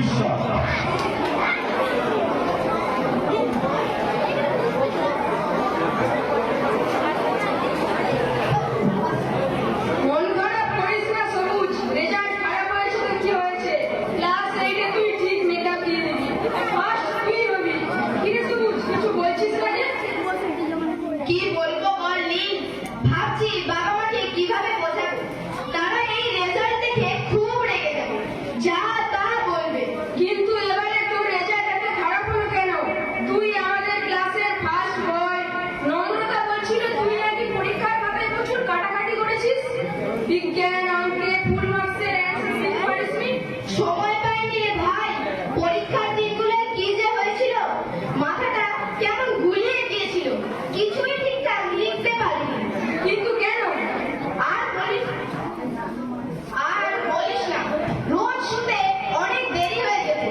বিশ্বাস। বিজ্ঞান অঙ্কে ফুল মার্কসের অ্যান্সার পারিসনি? সময় পাইনি রে ভাই। পরীক্ষার দিনগুলো কি যে হয়েছিল, মাথাটা কেমন গুলিয়ে গিয়েছিল, কিছুই ঠিকঠাক লিখতে পারিনি। কিন্তু কেন? আর বলিস না, রোজ শুতে অনেক দেরি হয়ে যেত,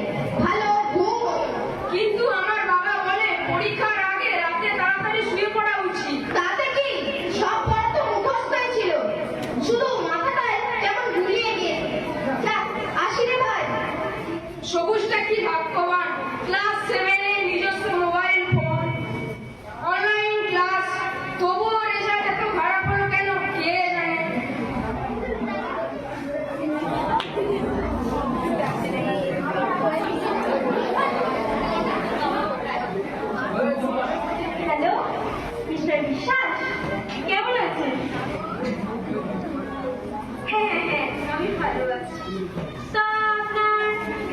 ভালো ঘুম হতো। কিন্তু আমার বাবা বলে পরীক্ষার আগে রাতে তাড়াতাড়ি শুয়ে পড়া উচিত। তাতে কি সব পড়া তো মুখস্থই ছিল, শুধু মাথাটায় কেমন গুলিয়ে গিয়েছে। যাক, আসি রে ভাই। সবুজটা কি ভাগ্যবান, ক্লাস 7 এ নিজস্ব মোবাইল ফোন, অনলাইন ক্লাস, তবুও রেজাল্ট এত খারাপ হলো কেন কে জানে। হ্যালো মিস্টার বিশ্বাস, কেমন আছেন? হ্যাঁ হ্যাঁ, আমি ভালো আছি। তা আপনার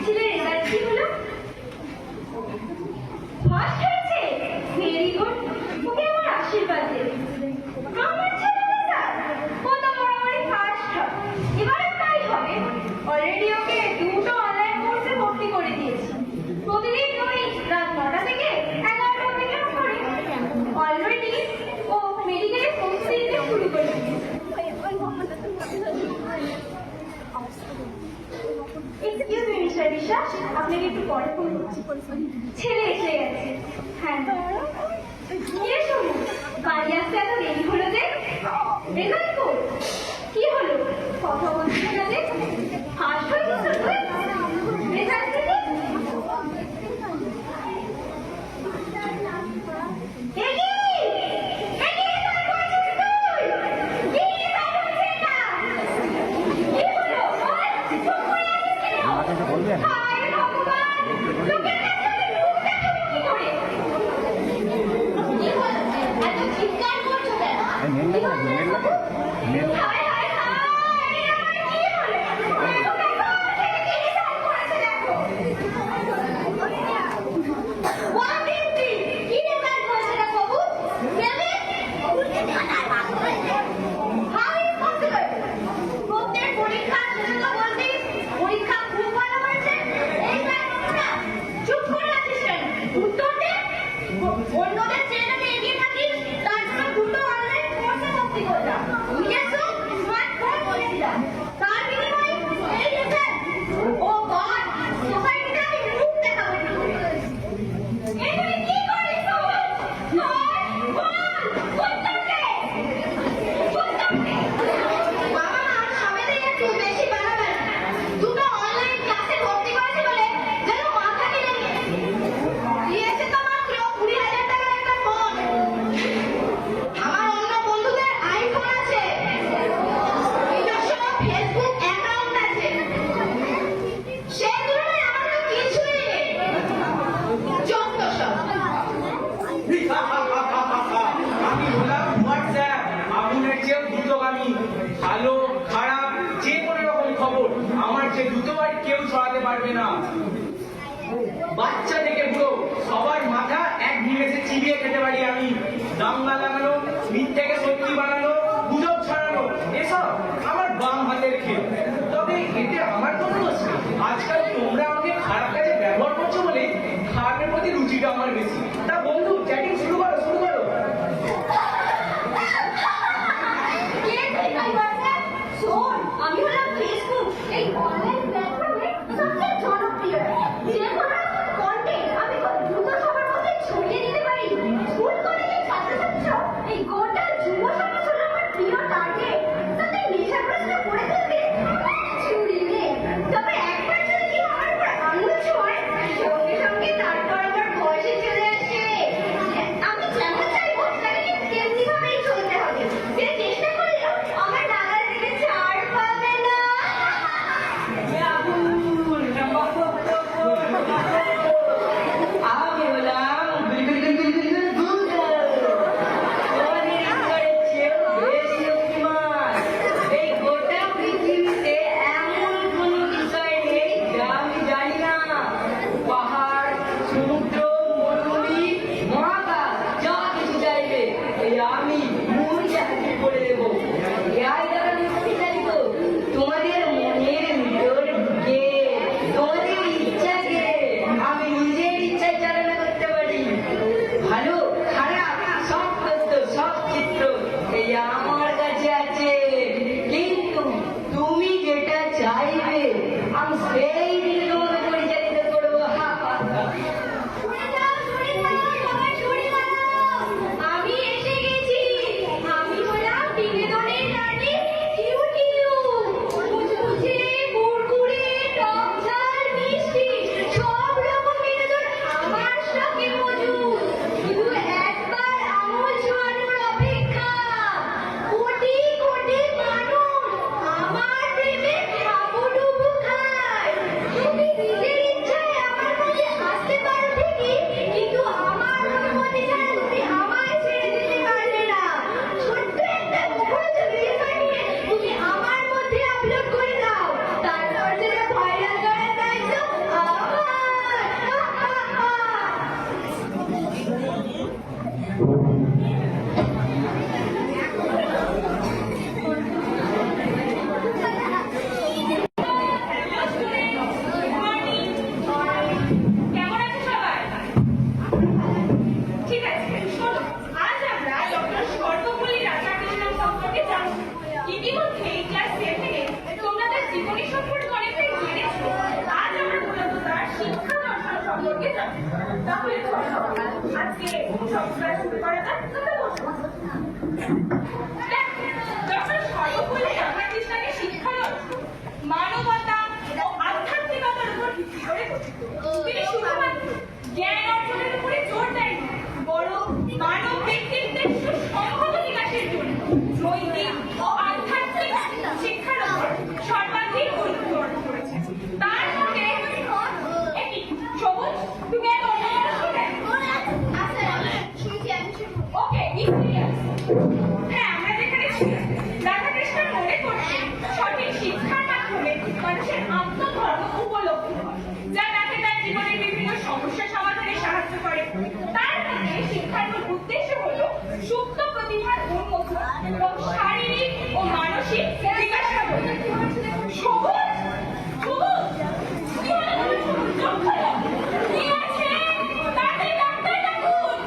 ছেলের রেজাল্ট কি হলো? ফার্স্ট হয়েছে? ভেরি গুড, ওকে আমার আশীর্বাদ দেবে। আমার ছেলে ও তো বরাবরই ফার্স্ট হয়, এবারে তাই হবে। অলরেডি ওকে 2টো অনলাইন কোর্সে ভর্তি করে দিয়েছি। প্রতিদিন ওই রাত 9টা থেকে 11টা অপেক্ষা করে। অলরেডি ও মেডিকেলে পৌঁছে দিতে শুরু করে দিয়েছে। এক্সকিউজ মি মিস্টার বিশ্বাস, আপনাকে একটু পরে ফোন করছি। ছেলে এসে গেছে। হ্যাঁ কে শুনুন, বাড়ি আসতে এত দেরি হলো যে? রেজাল্ট কোড কি হলো? কথা বলছিল না যে? ফার্স্ট হয়েছিল রেজাল্ট থেকে? অন্যদের চেয়ে এগিয়ে থাকিস, তার জন্য 2টো অনলাইন কোর্সে ভর্তি করলাম। নিজস্ব স্মার্টফোন বলেছিলাম, তার বিনিময়ে এই রেজাল্ট। ও গড, সোসাইটিতে আমি মুখ দেখাবো কি করে? এই তুই কি করিস? বাবা আর সবাই একটু বেশি বাড়াবেন। 2টো অনলাইন ক্লাসে ভর্তি করেছে বলে যেন মাথা কেটে দিয়েছে। তো মাত্র 20,000 টাকার একটা ফোন। আমার অন্য বন্ধুদের আইফোন আছে, নিজস্ব ফেসবুক অ্যাকাউন্ট আছে, সেই তুলনায় আমার তো কিছুই নেই। যত সব। আমি হলাম হোয়াটসঅ্যাপ, আগুনের চেয়েও দ্রুতগামী। ভালো খারাপ যে কোনো রকম খবর আমার যে দ্রুত আর কেউ ছড়াতে পারবে না। বাচ্চা থেকে বুড়ো সবার মাথা এক নিমেষে চিবিয়ে খেতে পারি আমি। দাঙ্গা লাগানো, মিথ্যেকে সত্যি বানানো, গুজব ছড়ানো, এসব আমার বাম হাতের খেল। তবে এতে আমার কোনো দোষ নেই। আজকাল তোমরা আমাকে খারাপ কাজে ব্যবহার করছো বলে খারাপের প্রতি রুচিটা আমার বেশি। তা বন্ধু, চ্যাটিং শুরু করো। শোন, আমি হলাম ফেসবুক, এই অনলাইন প্ল্যাটফর্মে সবচেয়ে জনপ্রিয়। যে কোনো কন্টেন্ট আমি খুব দ্রুত সবার মধ্যে ছড়িয়ে দিতে পারি। স্কুল কলেজের ছাত্রছাত্রীরা এই গোটা যুব সমাজ হলো আমার প্রিয় টার্গেট। তাদের নেশাগ্রস্ত করে তুলতে চুরি রে সংস্কার শুরু করা যাক, তবে বসো। দেখ, ডক্টর সর্বপল্লী রাধাকৃষ্ণনের শিক্ষারত্ন মানবতা ও আধ্যাত্মিকতার উপর ভিত্তি করে গঠিত। তিনি শুধুমাত্র জ্ঞান অর্জনের উপরে জোর দেননি, বরং মানব ব্যক্তিত্বের সুসংহত বিকাশের জন্য নৈতিক ও আধ্যাত্মিক শিক্ষার উপর সর্বাধিক গুরুত্ব অর্পণ করেছেন। তার মতে একই সবুজ, তুমি এত অন্যমনস্ক কেন? ওকে, হ্যাঁ, আমরা যেখানে ছিলাম, রাধাকৃষ্ণ মনে করতেন সঠিক শিক্ষার মাধ্যমে মানুষের আত্মধর্ম উপলব্ধি হয়, যা তাকে তার জীবনের বিভিন্ন সমস্যা সমাধানে সাহায্য করে। তার মতে শিক্ষার মূল উদ্দেশ্য হল সুপ্ত প্রতিভার উন্মোচন এবং শারীরিক ও মানসিক বিকাশ সাধন। সবুজ, সবুজ, কি হলো? চোখ খোলো। কি আছে? তাড়াতাড়ি ডাক্তার ডাকুন।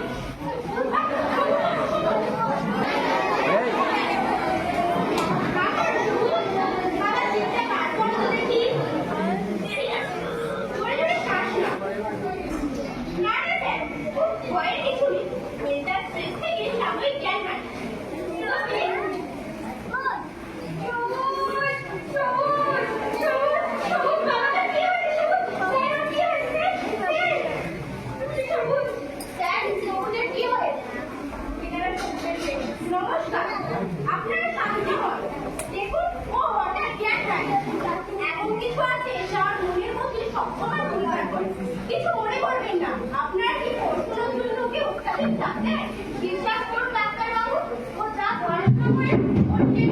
নমস্কার, আপনারা শান্ত হন। দেখুন, ও হঠাৎ জ্ঞান হারিয়ে। এমন কিছু আছে যা ওর মনের মধ্যে সবসময় ঘুরপাক করে। কিছু মনে করবেন না। আপনারা কি পড়াশোনার জন্য ওকে উৎসাহিত থাকতেন? বিশ্বাস করুন ডাক্তারবাবু, ও যা পড়াশোনা করে ওর যে